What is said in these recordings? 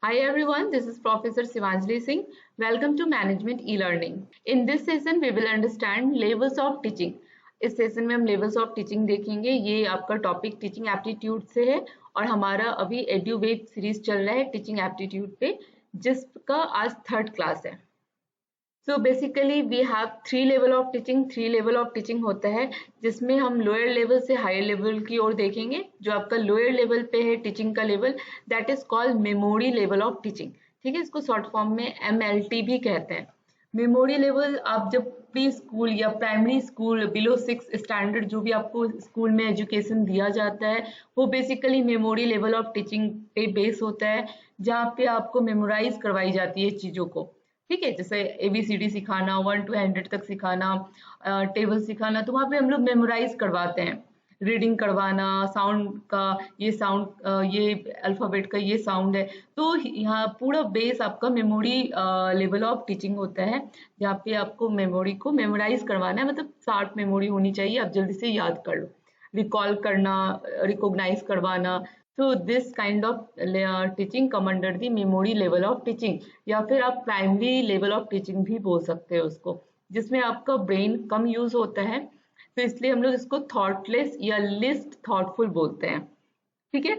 Hi everyone, this is Professor Sivanjali Singh. Welcome to Management E-Learning. In this session, we will understand levels of teaching. इस session में हम levels of teaching देखेंगे. ये आपका topic teaching aptitude से है और हमारा अभी एड्यूवेट सीरीज चल रहा है टीचिंग एप्टीट्यूड पे, जिसका आज 3rd क्लास है. So basically we have 3 level of teaching. 3 level of teaching होता है जिसमें हम लोअर लेवल से हायर लेवल की ओर देखेंगे. जो आपका लोअर लेवल पे है टीचिंग का level, that is called memory level of teaching. ठीक है, इसको शॉर्ट फॉर्म में MLT भी कहते हैं. मेमोरी लेवल आप जब प्री स्कूल या प्राइमरी स्कूल बिलो 6 स्टैंडर्ड जो भी आपको स्कूल में एजुकेशन दिया जाता है, वो basically memory level of teaching पे बेस होता है, जहाँ पे आपको मेमोराइज करवाई जाती है चीज़ों को. ठीक है, जैसे ABCD सिखाना, 1 to 100 तक सिखाना, टेबल सिखाना, तो वहाँ पे हम लोग मेमोराइज करवाते हैं. रीडिंग करवाना, साउंड का ये साउंड, ये अल्फ़ाबेट का ये साउंड है. तो यहाँ पूरा बेस आपका मेमोरी लेवल ऑफ टीचिंग होता है, जहाँ पे आपको मेमोरी को मेमोराइज करवाना है. मतलब शार्ट मेमोरी होनी चाहिए, आप जल्दी से याद कर लो. रिकॉल करना, रिकॉग्नाइज करवाना. So this kind of teaching come under the memory level of teaching, या फिर आप प्राइमरी लेवल ऑफ टीचिंग भी बोल सकते हो उसको, जिसमें आपका ब्रेन कम यूज होता है. तो इसलिए हम लोग इसको थॉटलेस या लिस्ट थॉटफुल बोलते हैं. ठीक है,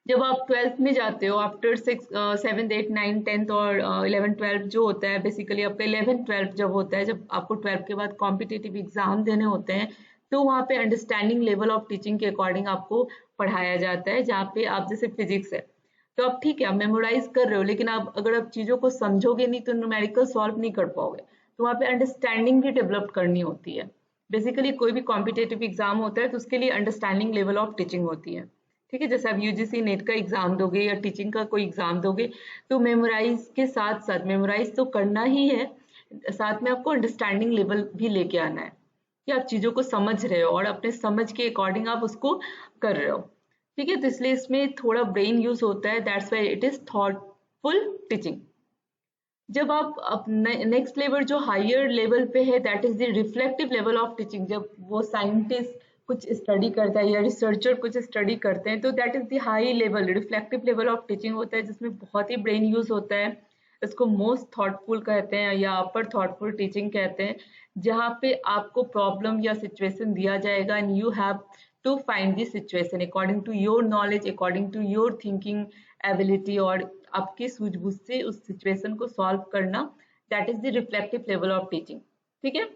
जब आप 12th में जाते हो, after 7th 8th 9th 10th और 11th 12th जो होता है, बेसिकली आपका 11th 12th जब होता है, जब आपको 12th के बाद कॉम्पिटिटिव एग्जाम देने होते हैं, तो वहाँ पे अंडरस्टैंडिंग लेवल ऑफ टीचिंग के अकॉर्डिंग आपको पढ़ाया जाता है. जहाँ पे आप जैसे फिजिक्स है, तो आप ठीक है आप मेमोराइज कर रहे हो, लेकिन आप अगर आप चीज़ों को समझोगे नहीं तो न्यूमेरिकल सॉल्व नहीं कर पाओगे. तो वहाँ पे अंडरस्टैंडिंग भी डेवलप करनी होती है. बेसिकली कोई भी कॉम्पिटेटिव एग्जाम होता है तो उसके लिए अंडरस्टैंडिंग लेवल ऑफ टीचिंग होती है. ठीक है, जैसे आप UGC नेट का एग्जाम दोगे या टीचिंग का कोई एग्जाम दोगे, तो मेमोराइज के साथ साथ मेमोराइज तो करना ही है, साथ में आपको अंडरस्टैंडिंग लेवल भी लेके आना है कि आप चीज़ों को समझ रहे हो और अपने समझ के अकॉर्डिंग आप उसको कर रहे हो. ठीक है, तो इसलिए इसमें थोड़ा ब्रेन यूज होता है, that's why it is thoughtful teaching. जब आप नेक्स्ट लेवल जो हायर लेवल पे है, that is the reflective level of teaching. जब वो साइंटिस्ट कुछ स्टडी करता है या रिसर्चर कुछ स्टडी करते हैं, तो that is the high level reflective level of teaching होता है, जिसमें बहुत ही ब्रेन यूज होता है. इसको मोस्ट थॉटफुल कहते हैं या अपर थॉटफुल टीचिंग कहते हैं, जहाँ पे आपको प्रॉब्लम या सिचुएशन दिया जाएगा and you have to find the situation according to your knowledge, according to your thinking ability, और आपकी सूझबूझ से उस सिचुएशन को सॉल्व करना. That is the reflective level of teaching. ठीक है,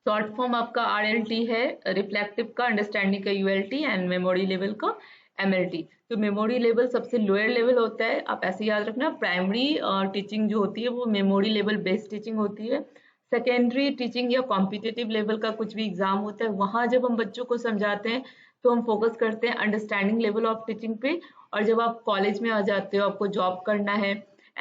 शॉर्ट फॉर्म आपका RLT है, रिफ्लेक्टिव का, अंडरस्टैंडिंग का ULT एंड मेमोरी लेवल का MLT. तो मेमोरी लेवल सबसे लोअर लेवल होता है, आप ऐसे याद रखना. प्राइमरी टीचिंग जो होती है वो मेमोरी लेवल बेस्ड टीचिंग होती है. सेकेंडरी टीचिंग या कॉम्पिटिटिव लेवल का कुछ भी एग्जाम होता है, वहाँ जब हम बच्चों को समझाते हैं तो हम फोकस करते हैं अंडरस्टैंडिंग लेवल ऑफ टीचिंग पे. और जब आप कॉलेज में आ जाते हो, आपको जॉब करना है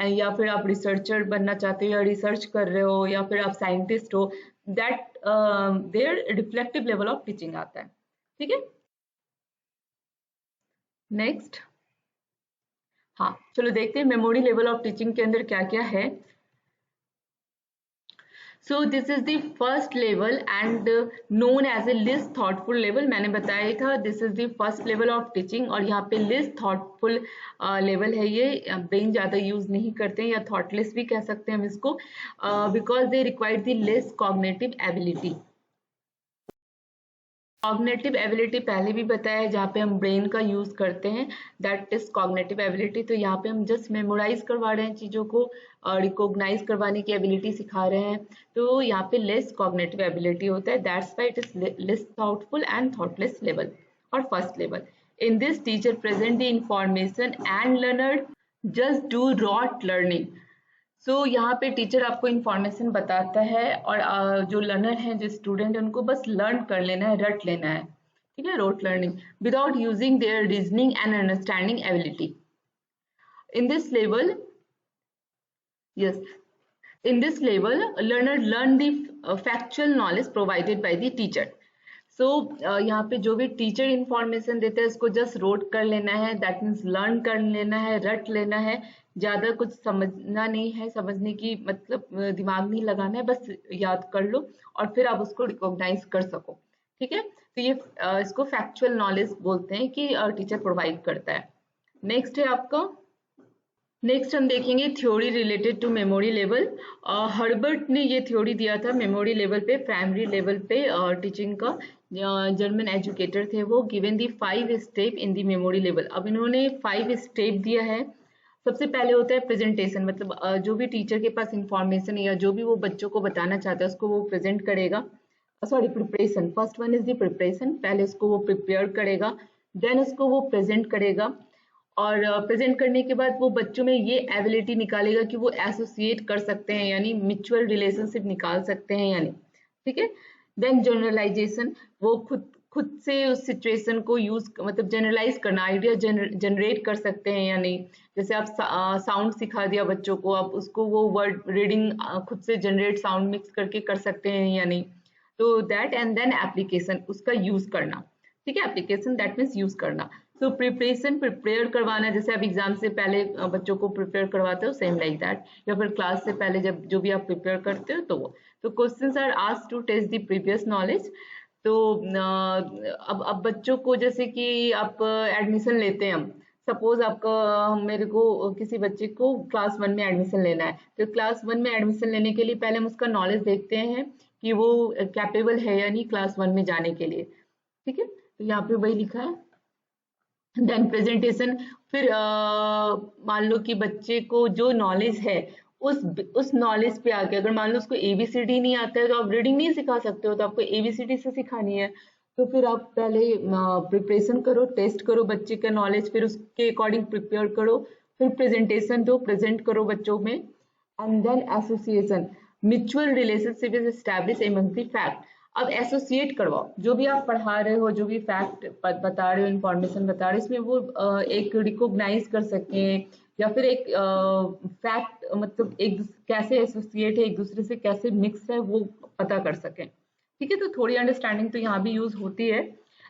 या फिर आप रिसर्चर बनना चाहते हो या रिसर्च कर रहे हो या फिर आप साइंटिस्ट हो, that their reflective level of teaching आता है. ठीक है, नेक्स्ट. हाँ, चलो देखते हैं मेमोरी लेवल ऑफ टीचिंग के अंदर क्या क्या है. So this is the first level and known as a least thoughtful level. मैंने बताया था this is the first level of teaching, और यहाँ पे least thoughtful level है. ये ब्रेन ज़्यादा यूज नहीं करते हैं या थॉटलेस भी कह सकते हैं हम इसको, because they require the less cognitive ability. Cognitive ability पहले भी बताया है, जहाँ पे हम ब्रेन का यूज करते हैं, दैट इज कॉग्निटिव एबिलिटी. तो यहाँ पे हम जस्ट मेमोराइज करवा रहे हैं चीजों को, रिकॉग्नाइज करवाने की एबिलिटी सिखा रहे हैं. तो यहाँ पे लेस कॉग्निटिव एबिलिटी होता है, that's why it is less thoughtful and thoughtless level. और first level, in this teacher present the information and learner just do rote learning. So यहाँ पे टीचर आपको इन्फॉर्मेशन बताता है और जो लर्नर हैं, जो स्टूडेंट है, उनको बस लर्न कर लेना है, रट लेना है. ठीक है, rote learning without using their reasoning and understanding ability. In this level, yes, in this level learner learn the factual knowledge provided by the teacher. So यहाँ पे जो भी टीचर इंफॉर्मेशन देते हैं उसको जस्ट रोट कर लेना है, दैट मीन्स लर्न कर लेना है, रट लेना है. ज़्यादा कुछ समझना नहीं है, समझने की मतलब दिमाग नहीं लगाना है, बस याद कर लो और फिर आप उसको रिकॉग्नाइज कर सको. ठीक है, तो ये इसको फैक्चुअल नॉलेज बोलते हैं कि टीचर प्रोवाइड करता है. नेक्स्ट है आपका नेक्स्ट हम देखेंगे theory related to memory level. Herbert ने ये थ्योरी दिया था मेमोरी लेवल पे, प्राइमरी लेवल पे टीचिंग का। जर्मन एजुकेटर थे वो। Given the 5 step in the memory level. अब इन्होंने 5 स्टेप दिया है। सबसे पहले होता है प्रेजेंटेशन, मतलब जो भी टीचर के पास इंफॉर्मेशन या जो भी वो बच्चों को बताना चाहता है उसको वो प्रेजेंट करेगा। Sorry, preparation. First one is the preparation. पहले उसको वो प्रिपेयर करेगा, देन उसको वो प्रेजेंट करेगा, और प्रेजेंट करने के बाद वो बच्चों में ये एबिलिटी निकालेगा कि वो एसोसिएट कर सकते हैं, यानी म्यूचुअल रिलेशनशिप निकाल सकते हैं यानी। ठीक है। देन जनरलाइजेशन, वो खुद खुद से उस सिचुएशन को यूज, मतलब जनरलाइज करना, आइडिया जनरेट कर सकते हैं या नहीं। जैसे आप साउंड सिखा दिया बच्चों को, आप उसको वो वर्ड रीडिंग खुद से जनरेट साउंड मिक्स करके कर सकते हैं या नहीं। तो दैट, एंड देन एप्लीकेशन, उसका यूज करना। ठीक है, एप्लीकेशन दैट मीन्स यूज करना। तो प्रिपरेशन, प्रिपेयर करवाना, जैसे आप एग्जाम से पहले बच्चों को प्रिपेयर करवाते हो, सेम लाइक दैट। या फिर क्लास से पहले जब जो भी आप प्रिपेयर करते हो तो वो। तो questions are asked to test the previous knowledge. तो अब बच्चों को, जैसे कि आप एडमिशन लेते हैं, हम सपोज आपका, मेरे को किसी बच्चे को क्लास 1 में एडमिशन लेना है, तो क्लास 1 में एडमिशन लेने के लिए पहले हम उसका नॉलेज देखते हैं कि वो कैपेबल है या नहीं क्लास 1 में जाने के लिए। ठीक है, तो यहाँ पे वही लिखा है। देन प्रेजेंटेशन, फिर मान लो कि बच्चे को जो नॉलेज है उस नॉलेज पे आके, अगर मान लो उसको एबीसीडी नहीं आता है तो आप रीडिंग नहीं सिखा सकते हो, तो आपको एबीसीडी से सिखानी है। तो फिर आप पहले प्रिपरेशन करो, टेस्ट करो बच्चे का नॉलेज, फिर उसके अकॉर्डिंग प्रिपेयर करो, फिर प्रेजेंटेशन दो, प्रेजेंट करो बच्चों में। And then association, mutual relationship is establish among the fact. अब एसोसिएट करवाओ, जो भी आप पढ़ा रहे हो, जो भी फैक्ट बता रहे हो, इंफॉर्मेशन बता रहे हो, इसमें वो एक रिकॉग्नाइज कर सकें, या फिर एक फैक्ट, मतलब एक कैसे एसोसिएट है, एक दूसरे से कैसे मिक्स है, वो पता कर सकें। ठीक है, तो थोड़ी अंडरस्टैंडिंग तो यहाँ भी यूज होती है।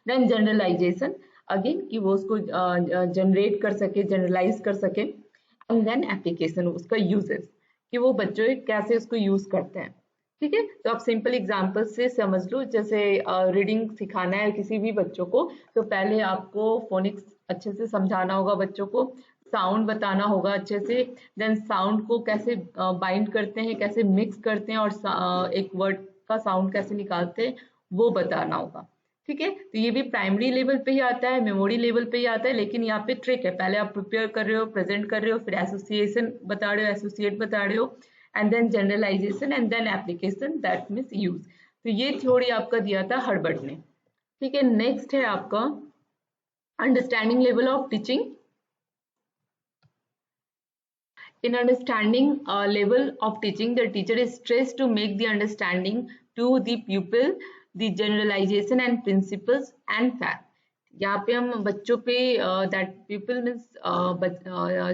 देन जनरलाइजेशन, अगेन कि वो उसको जनरेट कर सके, जनरलाइज कर सके। एंड देन एप्लीकेशन, उसका यूजेस, कि वो बच्चे कैसे उसको यूज करते हैं। ठीक है, तो आप सिंपल एग्जांपल से समझ लो। जैसे रीडिंग सिखाना है किसी भी बच्चों को, तो पहले आपको फोनिक्स अच्छे से समझाना होगा बच्चों को, साउंड बताना होगा अच्छे से, देन साउंड को कैसे बाइंड करते हैं, कैसे मिक्स करते हैं, और एक वर्ड का साउंड कैसे निकालते हैं, वो बताना होगा। ठीक है, तो ये भी प्राइमरी लेवल पे ही आता है, मेमोरी लेवल पे ही आता है, लेकिन यहाँ पे ट्रिक है, पहले आप प्रिपेयर कर रहे हो, प्रेजेंट कर रहे हो, फिर एसोसिएशन बता रहे हो, एसोसिएट बता रहे हो, and then generalisation, and then application, that means use. तो ये थ्योरी आपका दिया था हर्बर्ट ने। ठीक है, नेक्स्ट है आपका understanding level of teaching. In understanding level of teaching, the teacher is stressed to make the understanding to the pupil, the generalization and principles and fact. यहाँ पे हम बच्चों पे, that pupil means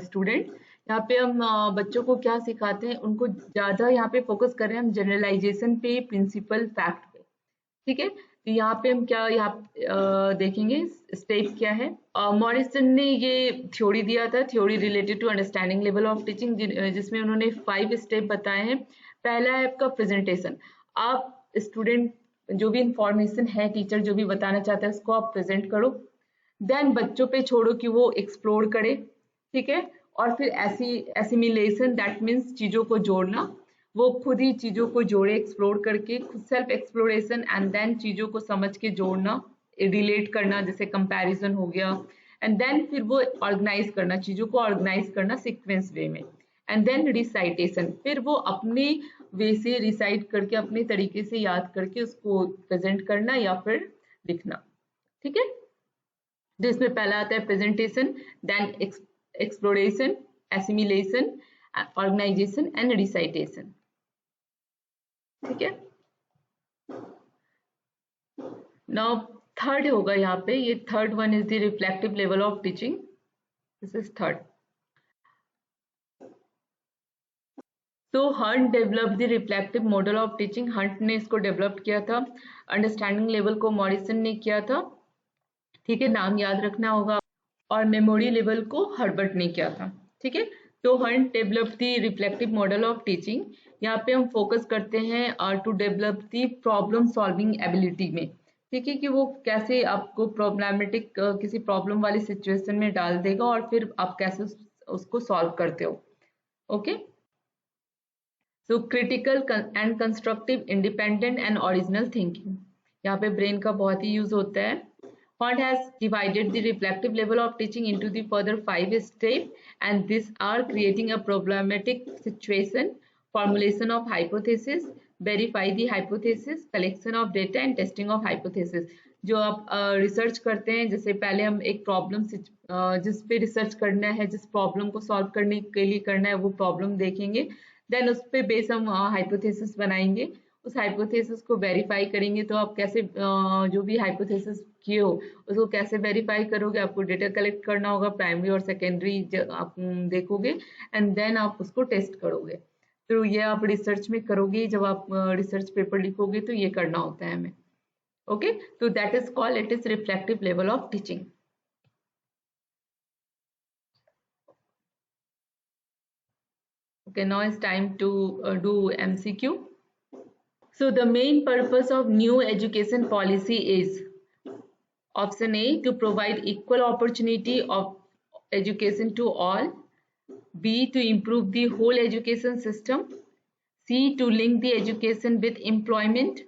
student, यहाँ पे हम बच्चों को क्या सिखाते हैं, उनको ज्यादा यहाँ पे फोकस कर रहे हैं हम जनरलाइजेशन पे, प्रिंसिपल, फैक्ट पे। ठीक है, तो यहाँ पे हम क्या यहाँ देखेंगे स्टेप क्या है। मॉरिसन ने ये थ्योरी दिया था, theory related to understanding level of teaching, जिसमें उन्होंने 5 स्टेप बताए हैं। पहला है आपका प्रेजेंटेशन। आप स्टूडेंट जो भी इंफॉर्मेशन है, टीचर जो भी बताना चाहता है, उसको आप प्रेजेंट करो। देन बच्चों पे छोड़ो कि वो एक्सप्लोर करे। ठीक है, और फिर एसिमिलेशन, दैट मीन्स चीजों को जोड़ना, वो खुद ही चीजों को जोड़े एक्सप्लोर करके, खुद सेल्फ एक्सप्लोरेशन, एंड देन चीजों को समझ के जोड़ना, रिलेट करना, जैसे कंपैरिजन हो गया। एंड देन फिर वो ऑर्गेनाइज करना, चीजों को ऑर्गेनाइज करना सीक्वेंस वे में। एंड देन रिसाइटेशन, फिर वो अपने वे से रिसाइट करके, अपने तरीके से याद करके उसको प्रेजेंट करना या फिर लिखना। ठीक है, तो इसमें पहला आता है presentation, then exploration, assimilation, organisation and recitation. ठीक है, नाउ थर्ड होगा यहाँ पे, ये third one is the reflective level of teaching. This is third. तो Hunt develop the reflective model of teaching, Hunt ने इसको डेवलप किया था। अंडरस्टैंडिंग लेवल को मॉरिसन ने किया था। ठीक है, नाम याद रखना होगा। और मेमोरी लेवल को हर्बर्ट ने किया था। ठीक है, तो Hunt develop the reflective model of teaching. यहाँ पे हम फोकस करते हैं to develop the problem solving ability में। ठीक है, कि वो कैसे आपको प्रॉब्लमेटिक किसी प्रॉब्लम वाली सिचुएशन में डाल देगा, और फिर आप कैसे उसको सॉल्व करते हो। Okay, so critical and constructive, independent and original thinking, यहाँ पे ब्रेन का बहुत ही यूज होता है। Font has divided the reflective level of teaching into the further 5 steps, and these are creating a problematic situation, formulation of hypothesis, verify the hypothesis, collection of data and testing of hypothesis। जो आप research करते हैं, जैसे पहले हम एक problem जिस पे रिसर्च करना है, जिस प्रॉब्लम को सॉल्व करने के लिए करना है, वो प्रॉब्लम देखेंगे, देन उस पे बेस हम हाइपोथेसिस बनाएंगे, उस हाइपोथेसिस को वेरीफाई करेंगे। तो आप कैसे जो भी हाइपोथेसिस किए हो उसको कैसे वेरीफाई करोगे, आपको डेटा कलेक्ट करना होगा, प्राइमरी और सेकेंडरी आप देखोगे एंड देन आप उसको टेस्ट करोगे। तो ये आप रिसर्च में करोगे, जब आप रिसर्च पेपर लिखोगे तो ये करना होता है हमें। ओके, तो that is called, it is reflective level of teaching. Okay, now it's time to do MCQ. So the main purpose of new education policy is option A, to provide equal opportunity of education to all, B, to improve the whole education system, C, to link the education with employment,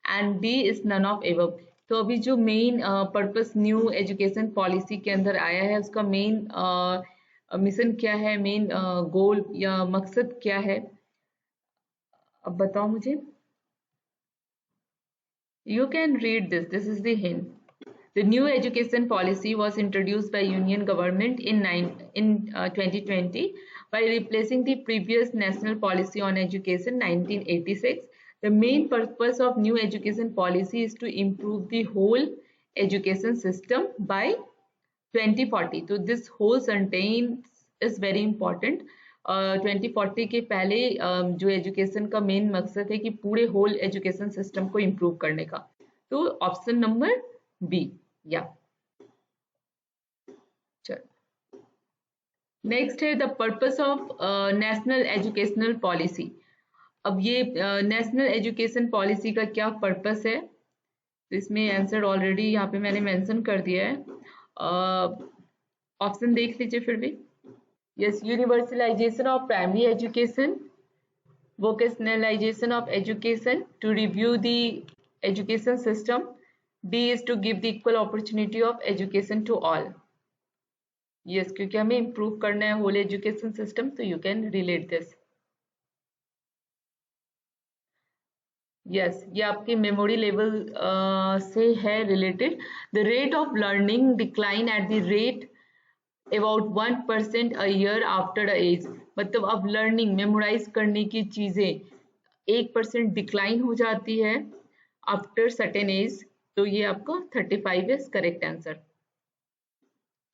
and D is none of above। तो अभी जो main purpose new education policy के अंदर आया है, उसका main mission क्या है, मेन गोल या मकसद क्या है, अब बताओ मुझे। You can read this. This is the hint. The new education policy was introduced by Union government in 2020 by replacing the previous national policy on education 1986. The main purpose of new education policy is to improve the whole education system by 2040. So this whole sentence is very important. 2040 के पहले जो education का main मकसद है कि पूरे whole education system को improve करने का। तो ऑप्शन नंबर बी, या चलो नेक्स्ट है the purpose of national educational policy. अब ये नेशनल एजुकेशन पॉलिसी का क्या पर्पस है, तो इसमें आंसर ऑलरेडी यहाँ पे मैंने मेंशन कर दिया है। ऑप्शन देख लीजिए फिर भी। Yes, universalization of primary education, vocationalization of education, to review the education system, D is to give the equal opportunity of education to all। Yes, क्योंकि हमें improve करना है whole education system, तो you can relate this। Yes, ये आपकी memory level से है related. The rate of learning decline at the rate about 1% a year after the age। मतलब अब लर्निंग मेमोराइज करने की चीजें 1% डिक्लाइन हो जाती है आफ्टर सर्टेन एज। तो ये आपका 35 इज करेक्ट आंसर।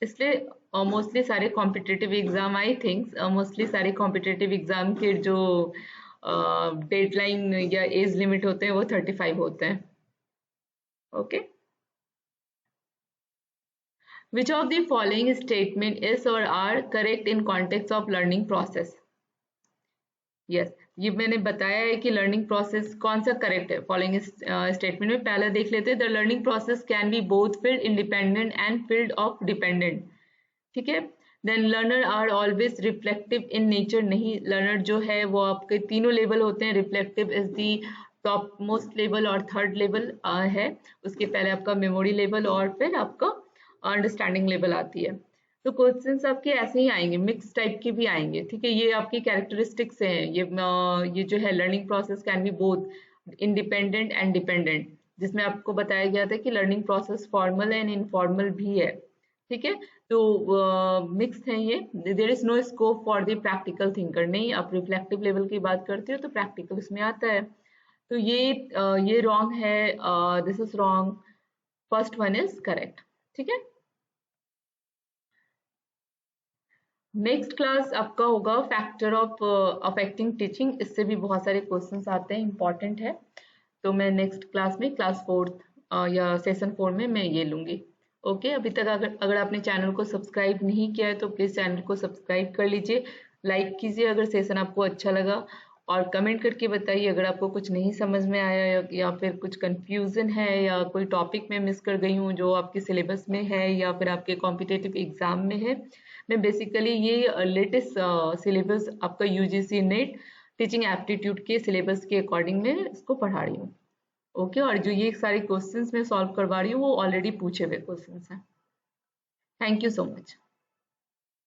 इसलिए मोस्टली सारे competitive exam, I think mostly सारे कॉम्पिटिटिव एग्जाम के जो डेडलाइन या एज लिमिट होते हैं वो 35 होते हैं। Okay, Which of the following statement is or are correct in context of learning process? Yes, ये मैंने बताया है कि लर्निंग प्रोसेस कौन सा करेक्ट है फॉलोइंग स्टेटमेंट में। पहला देख लेते हैं, the learning process can be both field independent and field of dependent. ठीक है, then learner are always reflective in nature. नहीं, लर्नर जो है वो आपके तीनों लेवल होते हैं। Reflective is the top most level और थर्ड लेवल है, उसके पहले आपका मेमोरी लेवल और फिर आपका अंडरस्टैंडिंग लेवल आती है। तो क्वेश्चंस आपके ऐसे ही आएंगे, मिक्स टाइप के भी आएंगे। ठीक है, ये आपकी कैरेक्टरिस्टिक्स हैं। ये जो है learning process can be both independent and dependent, जिसमें आपको बताया गया था कि learning process formal and informal भी है। ठीक है, तो मिक्स है ये। There is no scope for the practical thinker. नहीं, आप रिफ्लेक्टिव लेवल की बात करते हो तो प्रैक्टिकल इसमें आता है। तो ये रॉन्ग है, this is wrong, first one is correct. ठीक है, नेक्स्ट क्लास आपका होगा फैक्टर ऑफ अफेक्टिंग टीचिंग। इससे भी बहुत सारे क्वेश्चंस आते हैं, इंपॉर्टेंट है। तो मैं नेक्स्ट क्लास में क्लास 4 या सेशन 4 में मैं ये लूंगी। ओके, अभी तक अगर आपने चैनल को सब्सक्राइब नहीं किया है तो प्लीज चैनल को सब्सक्राइब कर लीजिए, लाइक कीजिए अगर सेशन आपको अच्छा लगा, और कमेंट करके बताइए अगर आपको कुछ नहीं समझ में आया या फिर कुछ कंफ्यूजन है या कोई टॉपिक में मिस कर गई हूँ जो आपके सिलेबस में है या फिर आपके कॉम्पिटिटिव एग्जाम में है। मैं बेसिकली ये लेटेस्ट सिलेबस आपका यूजीसी नेट टीचिंग एप्टीट्यूड के सिलेबस के अकॉर्डिंग में इसको पढ़ा रही हूँ। ओके, और जो ये सारे क्वेश्चंस मैं सॉल्व करवा रही हूँ वो ऑलरेडी पूछे हुए क्वेश्चंस हैं। Thank you so much.